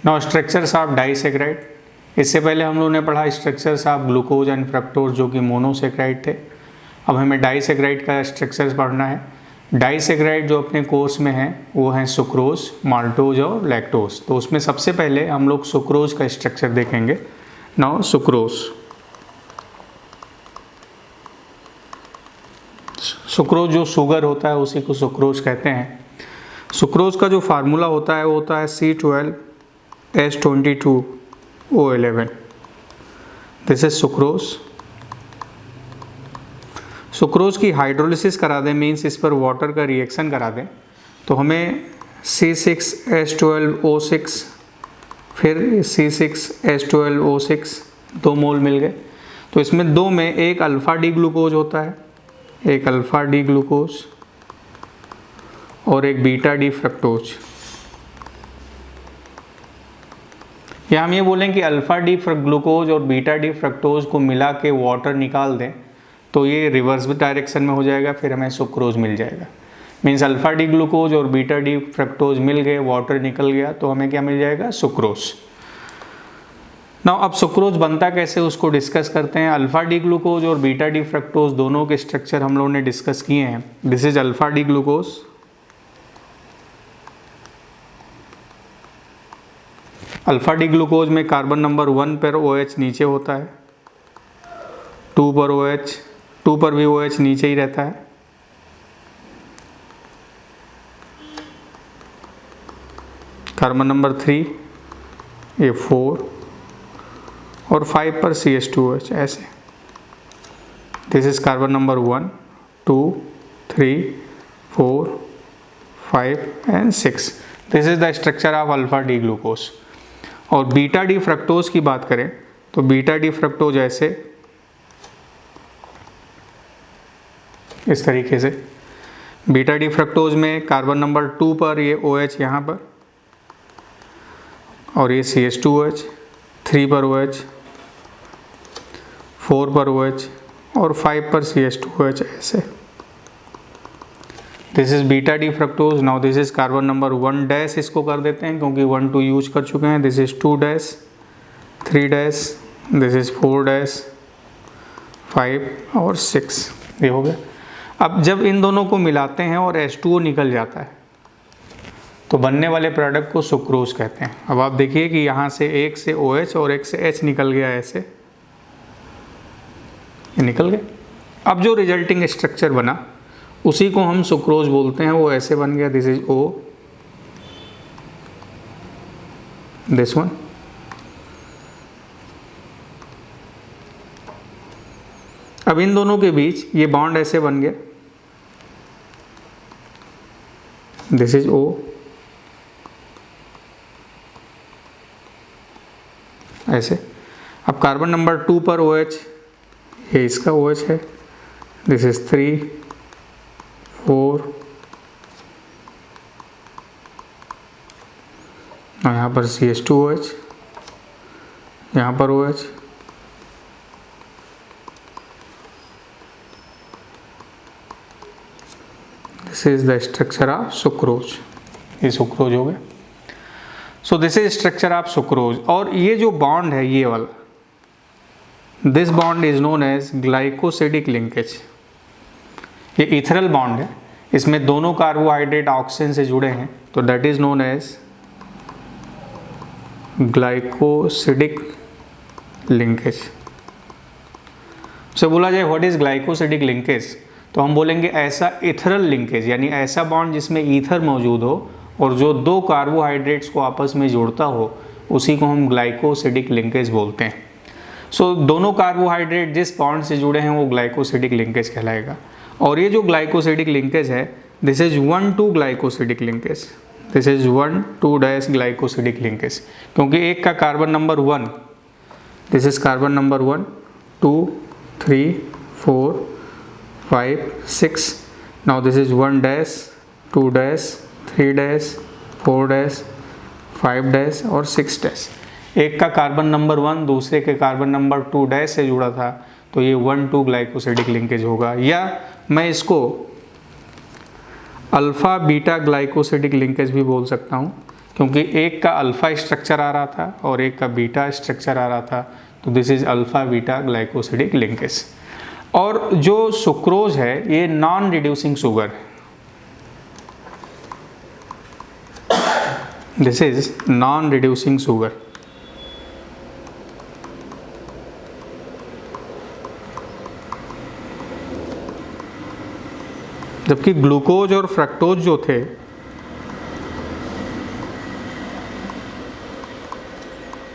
Now structures of disaccharide. इससे पहले हम लोगों ने पढ़ा structures of glucose and fructose जो कि मोनोसेक्राइड थे। अब हमें डाइसेक्राइड का स्ट्रक्चर्स पढ़ना है। डाइसेक्राइड जो अपने कोर्स में है वो है सुक्रोज, माल्टोज और लैक्टोज। तो उसमें सबसे पहले हम लोग सुक्रोज का स्ट्रक्चर देखेंगे। नाउ सुक्रोज, सुक्रोज जो शुगर होता है उसी को सुक्रोज कहते हैं। सुक्रोज का जो फार्मूला होता है वो होता है C12H22O11। This is sucrose. Sucrose की हाइड्रोलिसिस करा दें, मीन्स इस पर वाटर का रिएक्शन करा दें, तो हमें C6H12O6 फिर C6H12O6 2 मोल मिल गए। तो इसमें दो में एक अल्फ़ा डी ग्लूकोज होता है, एक अल्फ़ा डी ग्लूकोज और एक बीटा डी फ्रक्टोज। या हम ये बोलें कि अल्फ़ा डी ग्लूकोज और बीटा डी फ्रक्टोज को मिला के वाटर निकाल दें तो ये रिवर्स डायरेक्शन में हो जाएगा, फिर हमें सुक्रोज मिल जाएगा। मीन्स अल्फ़ा डी ग्लूकोज और बीटा डी फ्रक्टोज मिल गए, वाटर निकल गया, तो हमें क्या मिल जाएगा? सुक्रोज। नाउ अब सुक्रोज बनता कैसे उसको डिस्कस करते हैं। अल्फ़ा डी ग्लूकोज और बीटा डी फ्रक्टोज दोनों के स्ट्रक्चर हम लोगों ने डिस्कस किए हैं। This is alpha D glucose, alpha D glucose में कार्बन नंबर 1 पर OH नीचे होता है, 2 पर OH, 2 पर भी OH नीचे ही रहता है। कार्बन नंबर 3, ये 4 और 5 पर CH2OH ऐसे। This is carbon number 1, 2, 3, 4, 5 and 6। This is the structure of alpha D glucose. और बीटा डी फ्रक्टोज की बात करें तो बीटा डी फ्रक्टोज ऐसे, इस तरीके से। बीटा डी फ्रक्टोज में कार्बन नंबर 2 पर ये OH यहाँ पर और ये CH2OH, 3 पर OH, 4 पर OH और 5 पर CH2OH ऐसे। This is beta D fructose. Now this is carbon number 1 dash, इसको कर देते हैं क्योंकि 1 2 यूज कर चुके हैं। This is 2 dash, 3 dash, this is 4 dash, 5 और 6, ये हो गया। अब जब इन दोनों को मिलाते हैं और H2O निकल जाता है तो बनने वाले प्रोडक्ट को सुक्रोज कहते हैं। अब आप देखिए कि यहाँ से एक से OH और एक से H निकल गया, ऐसे ये निकल गया। अब जो रिजल्टिंग स्ट्रक्चर बना उसी को हम सुक्रोज बोलते हैं। वो ऐसे बन गया, this is O, this one. अब इन दोनों के बीच ये बॉन्ड ऐसे बन गया, दिस इज O, ऐसे। अब कार्बन नंबर 2 पर OH, ये इसका OH है, दिस इज 3, 4 और यहाँ पर CH2OH, यहाँ पर OH। This is the structure of sucrose. ये सुक्रोज हो गया। So this is structure of sucrose. और ये जो बॉन्ड है ये वाला, this bond is known as glycosidic linkage. ये इथरल बॉन्ड है, इसमें दोनों कार्बोहाइड्रेट ऑक्सीजन से जुड़े हैं, तो that is known as glycosidic linkage. से बोला जाए व्हाट इज ग्लाइकोसिडिक लिंकेज, तो हम बोलेंगे ऐसा इथरल लिंकेज, यानी ऐसा बॉन्ड जिसमें ईथर मौजूद हो और जो दो कार्बोहाइड्रेट्स को आपस में जोड़ता हो, उसी को हम ग्लाइकोसिडिक लिंकेज बोलते हैं। सो दोनों कार्बोहाइड्रेट जिस बॉन्ड से जुड़े हैं वो ग्लाइकोसिडिक लिंकेज कहलाएगा। और ये जो ग्लाइकोसिडिक लिंकेज है, this is 1,2 glycosidic linkage, this is 1,2 dash glycosidic linkage, क्योंकि एक का carbon number 1, this is carbon number 1, 2, 3, 4, 5, 6। Now this is 1 dash, 2 dash, 3 dash, 4 dash, 5 dash और 6 डैश। एक का कार्बन नंबर 1 दूसरे के कार्बन नंबर 2 डैश से जुड़ा था, तो ये 1,2 ग्लाइकोसिडिक लिंकेज होगा। या मैं इसको अल्फ़ा बीटा ग्लाइकोसिडिक लिंकेज भी बोल सकता हूँ, क्योंकि एक का अल्फा स्ट्रक्चर आ रहा था और एक का बीटा स्ट्रक्चर आ रहा था, तो this is alpha beta glycosidic linkage. और जो सुक्रोज है ये non reducing sugar, this is non reducing sugar. जबकि ग्लूकोज और फ्रक्टोज जो थे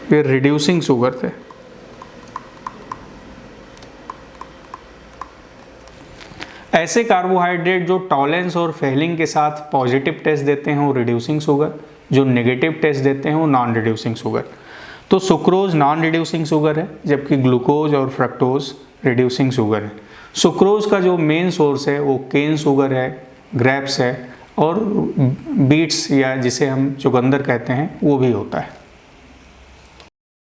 ये रिड्यूसिंग शुगर थे। ऐसे कार्बोहाइड्रेट जो टॉलेंस और फेलिंग के साथ पॉजिटिव टेस्ट देते हैं वो रिड्यूसिंग शुगर, जो नेगेटिव टेस्ट देते हैं वो नॉन रिड्यूसिंग शुगर। तो सुक्रोज नॉन रिड्यूसिंग शुगर है, जबकि ग्लूकोज और फ्रक्टोज रिड्यूसिंग शुगर है। सुक्रोज का जो मेन सोर्स है वो केन शुगर है, ग्रेप्स है और बीट्स या जिसे हम चुकंदर कहते हैं वो भी होता है।